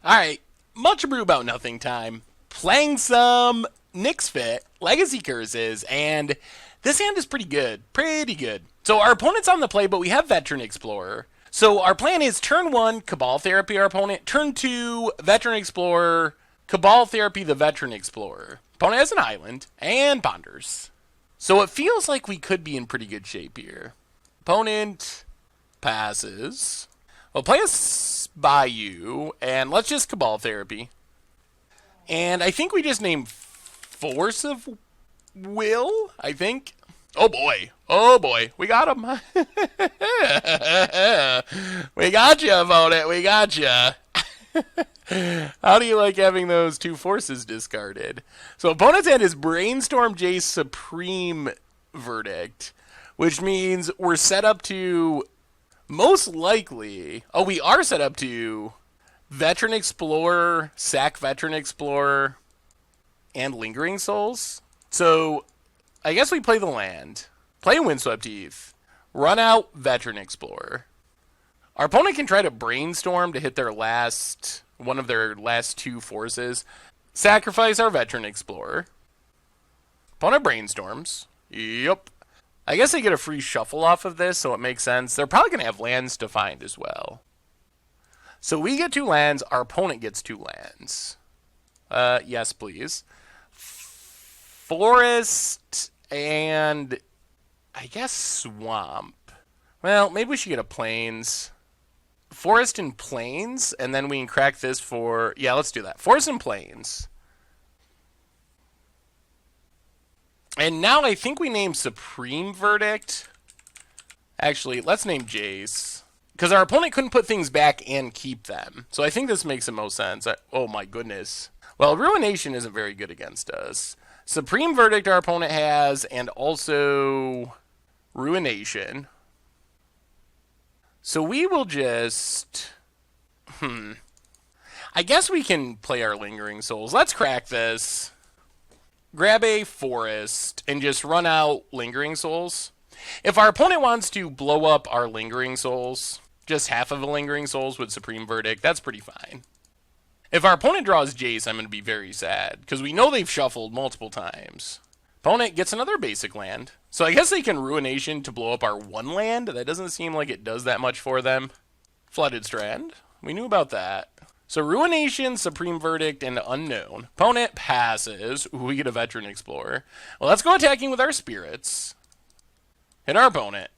Alright, much Abrew about nothing time. Playing some Nyx Fit, Legacy Curses, and this hand is pretty good. Pretty good. So our opponent's on the play, but we have Veteran Explorer. So our plan is turn 1, Cabal Therapy our opponent. Turn 2, Veteran Explorer, Cabal Therapy the Veteran Explorer. Opponent has an island, and ponders. So it feels like we could be in pretty good shape here. Opponent passes. We'll play a Bayou, and let's just Cabal Therapy. And I think we just name Force of Will, I think. Oh boy. Oh boy. We got him. We got you, opponent. We got you. How do you like having those two forces discarded? So opponent's hand is Brainstorm Jace Supreme Verdict, which means we're set up to most likely. Oh, we are set up to Veteran Explorer, sack Veteran Explorer, and Lingering Souls. So I guess we play the land, play Windswept Heath, run out Veteran Explorer. Our opponent can try to brainstorm to hit their one of their last two forces. Sacrifice our Veteran Explorer. Opponent brainstorms. Yup. I guess they get a free shuffle off of this, so it makes sense. They're probably going to have lands to find as well. So we get 2 lands, our opponent gets 2 lands. Yes, please. Forest and I guess swamp. Well, maybe we should get a plains. Forest and plains, and then we can crack this for... Yeah, let's do that. Forest and plains. And now I think we name Supreme Verdict. Actually, let's name Jace. Because our opponent couldn't put things back and keep them. So I think this makes the most sense. Oh my goodness. Well, Ruination isn't very good against us. Supreme Verdict our opponent has, and also Ruination. So we will just... I guess we can play our Lingering Souls. Let's crack this. Grab a forest and just run out Lingering Souls. If our opponent wants to blow up our Lingering Souls, just half of a Lingering Souls with Supreme Verdict, that's pretty fine. If our opponent draws Jace, I'm going to be very sad, because we know they've shuffled multiple times. Opponent gets another basic land. So I guess they can Ruination to blow up our 1 land. That doesn't seem like it does that much for them. Flooded Strand. We knew about that. So Ruination, Supreme Verdict, and Unknown. Opponent passes. Ooh, we get a Veteran Explorer. Well, let's go attacking with our spirits. Hit our opponent.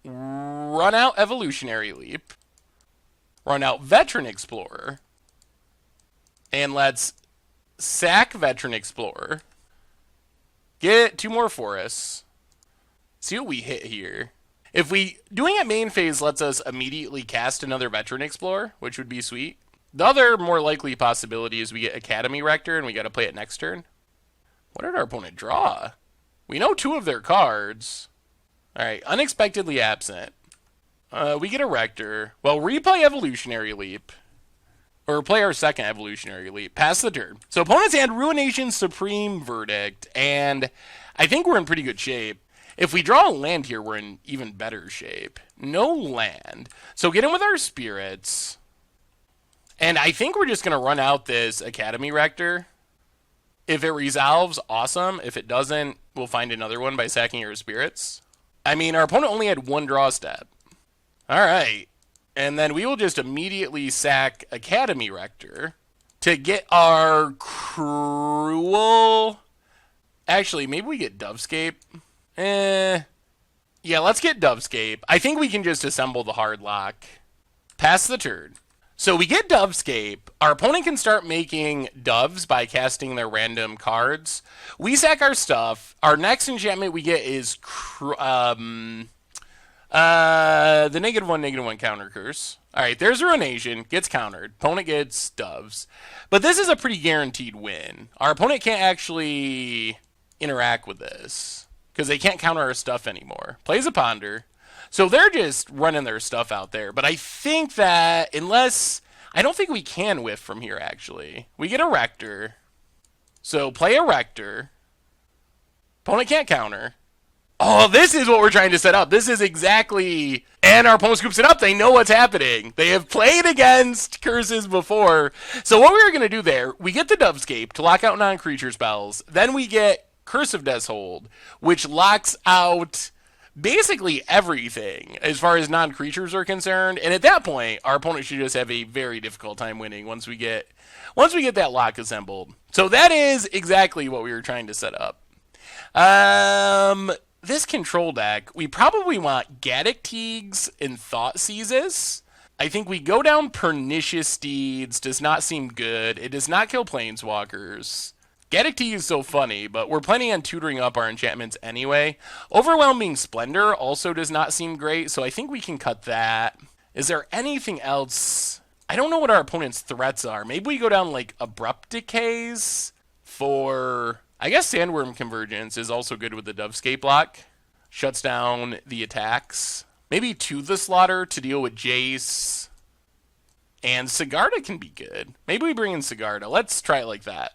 Run out Evolutionary Leap. Run out Veteran Explorer. And let's sack Veteran Explorer. Get 2 more forests. See what we hit here. If we... Doing it main phase lets us immediately cast another Veteran Explorer, which would be sweet. The other more likely possibility is we get Academy Rector and we got to play it next turn. What did our opponent draw? We know 2 of their cards. Alright, Unexpectedly Absent. We get a Rector. Well, replay Evolutionary Leap. Or play our second Evolutionary Leap. Pass the turn. So opponent's hand, Ruination, Supreme Verdict. And I think we're in pretty good shape. If we draw a land here, we're in even better shape. No land. So get in with our spirits. And I think we're just going to run out this Academy Rector. If it resolves, awesome. If it doesn't, we'll find another one by sacking our spirits. I mean, our opponent only had 1 draw step. Alright. And then we will just immediately sack Academy Rector to get our Cruel... Actually, maybe we get Dovescape. Yeah, let's get Dovescape. I think we can just assemble the hard lock. Pass the turn. So we get Dovescape. Our opponent can start making doves by casting their random cards. We sack our stuff. Our next enchantment we get is the -1/-1 counter curse. Alright, there's Ruination. Gets countered. Opponent gets doves. But this is a pretty guaranteed win. Our opponent can't actually interact with this, because they can't counter our stuff anymore. Plays a Ponder. So they're just running their stuff out there. But I think that unless... I don't think we can whiff from here, actually. We get a Rector. So play a Rector. Opponent can't counter. Oh, this is what we're trying to set up. This is exactly... And our opponent scoops it up. They know what's happening. They have played against curses before. So what we were going to do there, we get the Dovescape to lock out non-creature spells. Then we get Curse of Death's Hold, which locks out basically everything as far as non-creatures are concerned. And at that point, our opponent should just have a very difficult time winning once we get that lock assembled. So that is exactly what we were trying to set up. This control deck, we probably want Gaddock Teagues and Thought Seizes. I think we go down Pernicious Steeds. Does not seem good. It does not kill Planeswalkers. Gaddock Teague is so funny, but we're planning on tutoring up our enchantments anyway. Overwhelming Splendor also does not seem great, so I think we can cut that. Is there anything else? I don't know what our opponent's threats are. Maybe we go down like Abrupt Decays for... I guess Sandworm Convergence is also good with the Dovescape block. Shuts down the attacks. Maybe To the Slaughter to deal with Jace. And Sigarda can be good. Maybe we bring in Sigarda. Let's try it like that.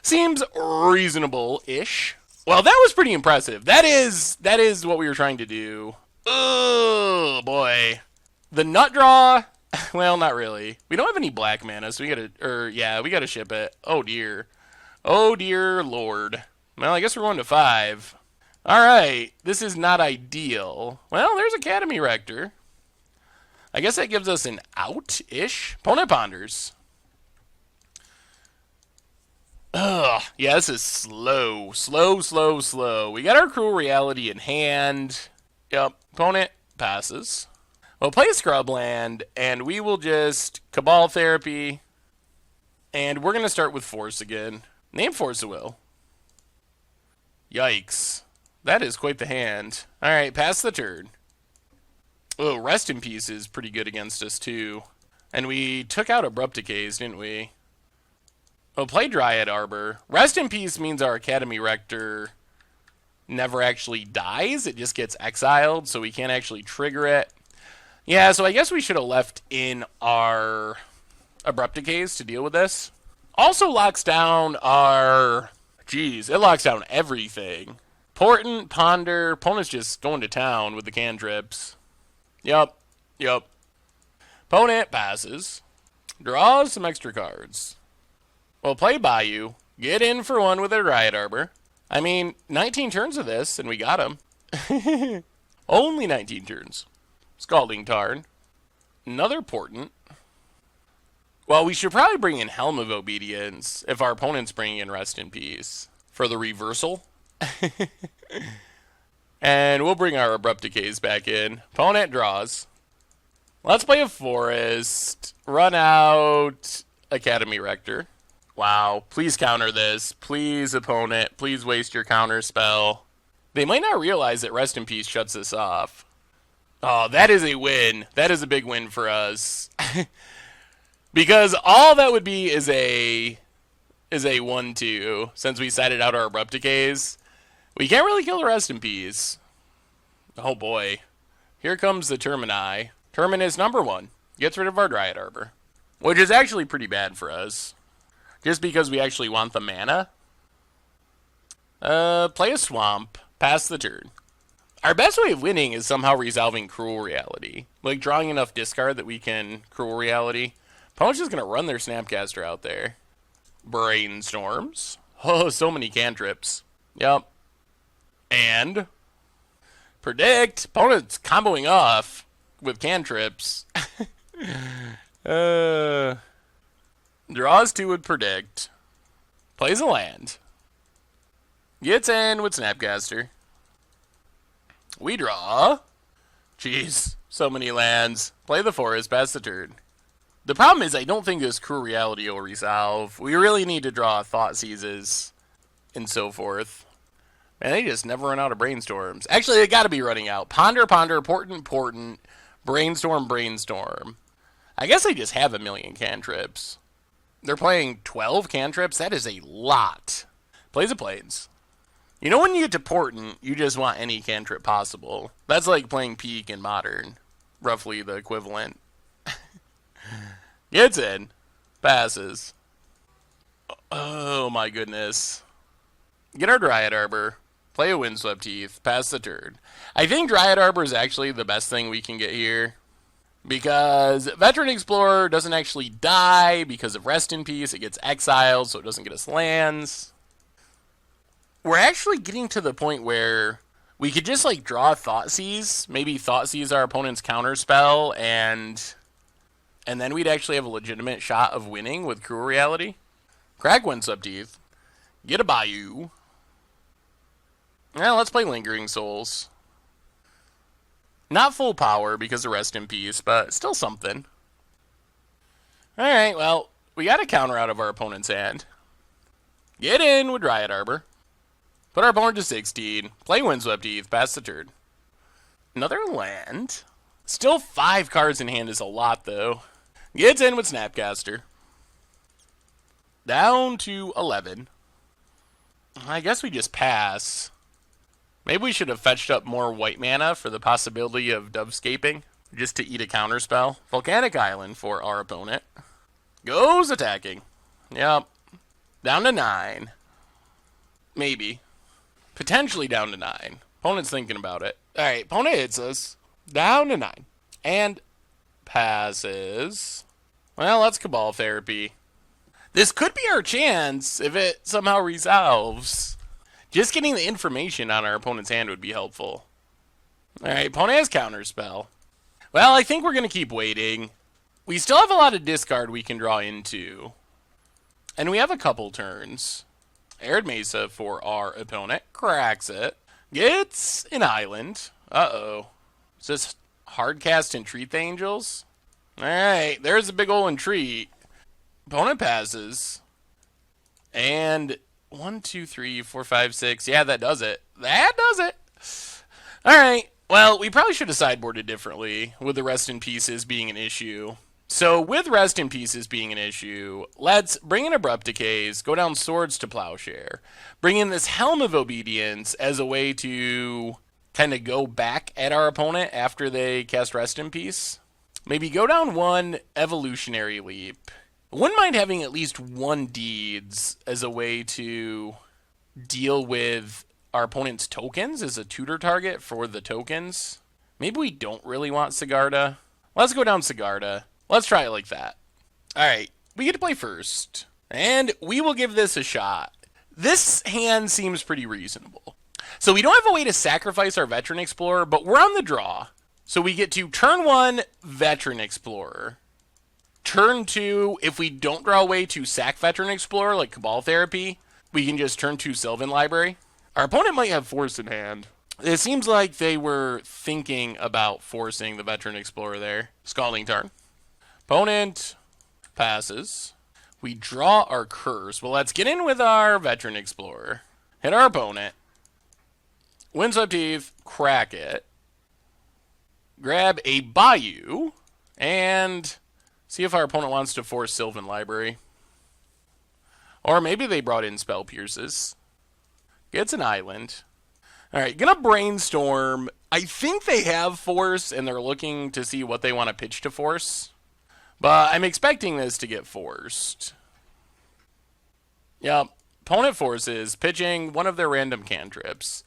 Seems reasonable-ish. Well, that was pretty impressive. That is what we were trying to do. Oh, boy. The Nut Draw... Well, not really. We don't have any black mana, so we gotta ship it. Oh, dear. Oh, dear Lord. Well, I guess we're going to 5. Alright, this is not ideal. Well, there's Academy Rector. I guess that gives us an out-ish. Opponent ponders. Ugh, yeah, this is slow. Slow. We got our Cruel Reality in hand. Yep, opponent passes. We'll play Scrubland, and we will just Cabal Therapy. And we're going to start with Force again. Name Force of Will. Yikes. That is quite the hand. Alright, pass the turn. Oh, Rest in Peace is pretty good against us, too. And we took out Abrupt Decays, didn't we? Oh, play Dryad Arbor. Rest in Peace means our Academy Rector never actually dies. It just gets exiled, so we can't actually trigger it. Yeah, so I guess we should have left in our Abrupt Decays to deal with this. Also locks down our... Jeez, it locks down everything. Portent, Ponder, opponent's just going to town with the cantrips. Yup. Opponent passes. Draws some extra cards. Well, play Bayou. Get in for one with a Dryad Arbor. I mean, 19 turns of this, and we got him. Only 19 turns. Scalding Tarn. Another Portent. Well, we should probably bring in Helm of Obedience if our opponent's bringing in Rest in Peace for the reversal. And we'll bring our Abrupt Decays back in. Opponent draws. Let's play a Forest. Run out Academy Rector. Wow. Please counter this. Please, opponent. Please waste your counter spell. They might not realize that Rest in Peace shuts this off. Oh, that is a win. That is a big win for us. Because all that would be is a 1-2, since we sided out our Abrupt Decays. We can't really kill the Rest in Peace. Oh boy. Here comes the Termini. Terminus number 1. Gets rid of our Dryad Arbor. Which is actually pretty bad for us. Just because we actually want the mana. Play a Swamp. Pass the turn. Our best way of winning is somehow resolving Cruel Reality. Like drawing enough discard that we can Cruel Reality. Opponent's just going to run their Snapcaster out there. Brainstorms. Oh, so many cantrips. Yep. And Predict. Opponent's comboing off with cantrips. Draws 2 with Predict. Plays a land. Gets in with Snapcaster. We draw. Jeez, so many lands. Play the Forest, pass the turn. The problem is I don't think this Cruel Reality will resolve. We really need to draw Thought Seizes and so forth. Man, they just never run out of Brainstorms. Actually, they gotta be running out. Ponder, Portent, Brainstorm. I guess they just have a million cantrips. They're playing 12 cantrips? That is a lot. Plays a Plains. You know when you get to Portent, you just want any cantrip possible. That's like playing Peak in Modern. Roughly the equivalent. Gets in. Passes. Oh my goodness. Get our Dryad Arbor. Play a Windswept Heath. Pass the turn. I think Dryad Arbor is actually the best thing we can get here. Because Veteran Explorer doesn't actually die because of Rest in Peace. It gets exiled, so it doesn't get us lands. We're actually getting to the point where we could just like draw Thoughtseize. Maybe Thoughtseize our opponent's counterspell, and then we'd actually have a legitimate shot of winning with Cruel Reality. Crack Windswept Heath. Get a Bayou. Now let's play Lingering Souls. Not full power because of Rest in Peace, but still something. Alright, well, we got a counter out of our opponent's hand. Get in with Dryad Arbor. Put our opponent to 16. Play Windswept Heath. Pass the turn. Another land. Still 5 cards in hand is a lot, though. Gets in with Snapcaster. Down to 11. I guess we just pass. Maybe we should have fetched up more white mana for the possibility of Dovescaping, just to eat a counterspell. Volcanic Island for our opponent. Goes attacking. Yep. Down to 9. Maybe. Potentially down to 9. Opponent's thinking about it. Alright, opponent hits us. Down to 9. And passes. Well, that's Cabal Therapy. This could be our chance if it somehow resolves. Just getting the information on our opponent's hand would be helpful. Alright, opponent has Counterspell. Well, I think we're going to keep waiting. We still have a lot of discard we can draw into. And we have a couple turns. Arid Mesa for our opponent. Cracks it. Gets an island. Uh-oh. Is this hardcast Entreat the Angels? Alright, there's a big ol' Entreat. Opponent passes. And 1, 2, 3, 4, 5, 6. Yeah, that does it. That does it. Alright. Well, we probably should have sideboarded differently with the Rest in Pieces being an issue. So, with Rest in Pieces being an issue, let's bring in Abrupt Decays, go down Swords to Plowshare, bring in this Helm of Obedience as a way to kind of go back at our opponent after they cast Rest in Peace. Maybe go down 1 Evolutionary Leap. Wouldn't mind having at least 1 Deeds as a way to deal with our opponent's tokens as a tutor target for the tokens. Maybe we don't really want Sigarda. Let's go down Sigarda. Let's try it like that. Alright, we get to play first. And we will give this a shot. This hand seems pretty reasonable. So we don't have a way to sacrifice our Veteran Explorer, but we're on the draw. So we get to turn 1, Veteran Explorer. Turn 2, if we don't draw a way to sack Veteran Explorer, like Cabal Therapy, we can just turn 2 Sylvan Library. Our opponent might have Force in hand. It seems like they were thinking about forcing the Veteran Explorer there. Scalding Tarn. Opponent passes. We draw our Curse. Well, let's get in with our Veteran Explorer. Hit our opponent. Windswept Heath. Crack it. Grab a Bayou. And see if our opponent wants to force Sylvan Library. Or maybe they brought in Spell Pierces. Gets an island. Alright, gonna brainstorm. I think they have Force, and they're looking to see what they want to pitch to Force. But I'm expecting this to get forced. Yep. Opponent forces, pitching one of their random cantrips.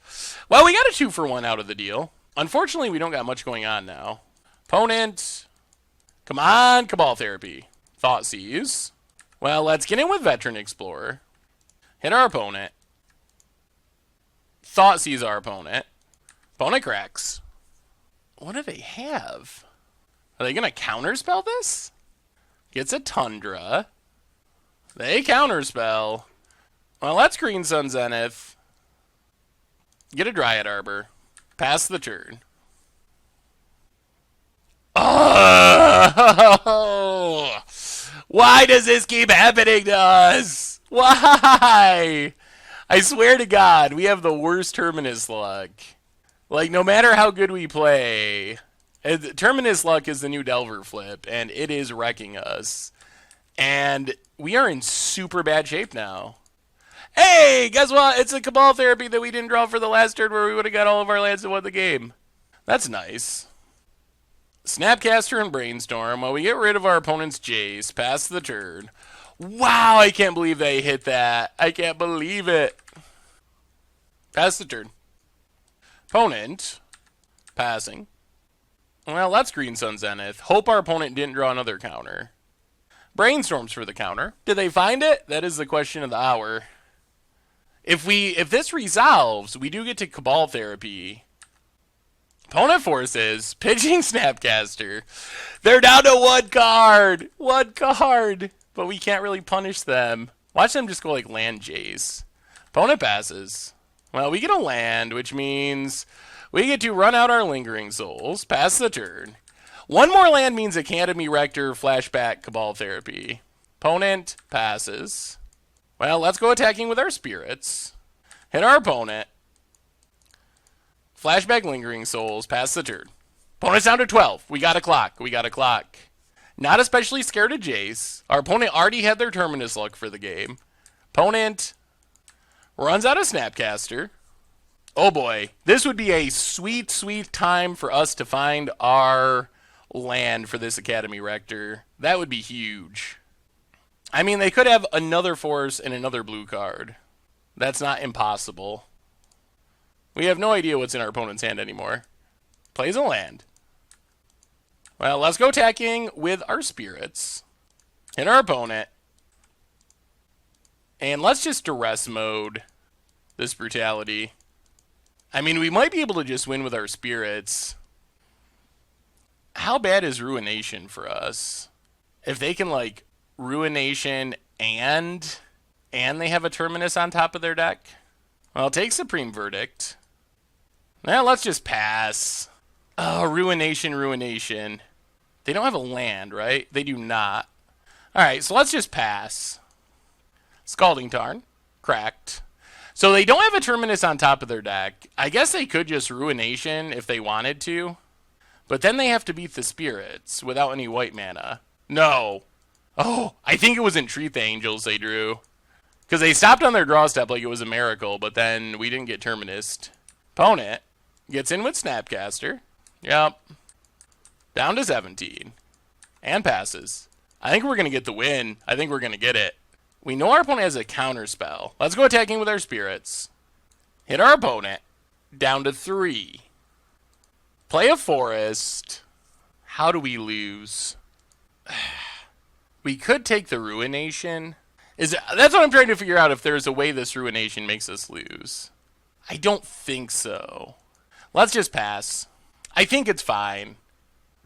Well, we got a 2-for-1 out of the deal. Unfortunately, we don't got much going on now. Opponent. Come on, Cabal Therapy. Thoughtseize. Well, let's get in with Veteran Explorer. Hit our opponent. Thoughtseize our opponent. Opponent cracks. What do they have? Are they going to counterspell this? Gets a Tundra. They counterspell. Well, that's Green Sun Zenith. Get a Dryad Arbor. Pass the turn. Oh! Why does this keep happening to us? Why? I swear to God, we have the worst Terminus luck. Like, no matter how good we play, Terminus luck is the new Delver flip, and it is wrecking us. And we are in super bad shape now. Hey, guess what? It's a Cabal Therapy that we didn't draw for the last turn where we would have got all of our lands and won the game. That's nice. Snapcaster and Brainstorm. Well, we get rid of our opponent's Jace. Pass the turn. Wow, I can't believe they hit that. I can't believe it. Pass the turn. Opponent, passing. Well, that's Green Sun Zenith. Hope our opponent didn't draw another counter. Brainstorms for the counter. Did they find it? That is the question of the hour. If this resolves, we do get to Cabal Therapy. Opponent forces, pitching Snapcaster. They're down to one card. One card. But we can't really punish them. Watch them just go like land Jace. Opponent passes. Well, we get a land, which means we get to run out our Lingering Souls, pass the turn. One more land means Academy Rector, flashback, Cabal Therapy. Opponent passes. Well, let's go attacking with our spirits. Hit our opponent. Flashback Lingering Souls, pass the turn. Opponent's down to 12. We got a clock. We got a clock. Not especially scared of Jace. Our opponent already had their Terminus luck for the game. Opponent runs out of Snapcaster. Oh boy. This would be a sweet, sweet time for us to find our land for this Academy Rector. That would be huge. I mean, they could have another force and another blue card. That's not impossible. We have no idea what's in our opponent's hand anymore. Plays a land. Well, let's go attacking with our spirits. Hit our opponent. And let's just duress mode this brutality. I mean, we might be able to just win with our spirits. How bad is Ruination for us? If they can, like, Ruination and they have a Terminus on top of their deck? Well, take Supreme Verdict. Well, let's just pass. Oh, Ruination, Ruination. They don't have a land, right? They do not. Alright, so let's just pass. Scalding Tarn. Cracked. So they don't have a Terminus on top of their deck. I guess they could just Ruination if they wanted to. But then they have to beat the spirits without any white mana. No. Oh, I think it was Entreat the Angels they drew. Because they stopped on their draw step like it was a miracle, but then we didn't get Terminused. Opponent gets in with Snapcaster. Yep. Down to 17. And passes. I think we're going to get the win. I think we're going to get it. We know our opponent has a counter spell. Let's go attacking with our spirits. Hit our opponent. Down to 3. Play a forest. How do we lose? We could take the Ruination. That's what I'm trying to figure out, if there's a way this Ruination makes us lose. I don't think so. Let's just pass. I think it's fine.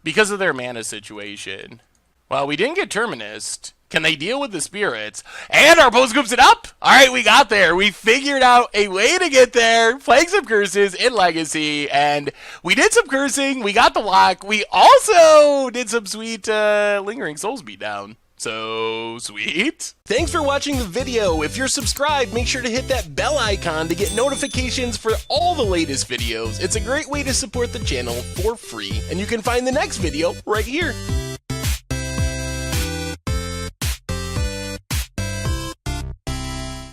Because of their mana situation. Well, we didn't get Terminused. Can they deal with the spirits? And our opponent scoops it up! Alright, we got there. We figured out a way to get there. Playing some curses in Legacy. And we did some cursing. We got the lock. We also did some sweet Lingering Souls beatdown. So sweet. Thanks for watching the video. If you're subscribed, make sure to hit that bell icon to get notifications for all the latest videos. It's a great way to support the channel for free. And you can find the next video right here.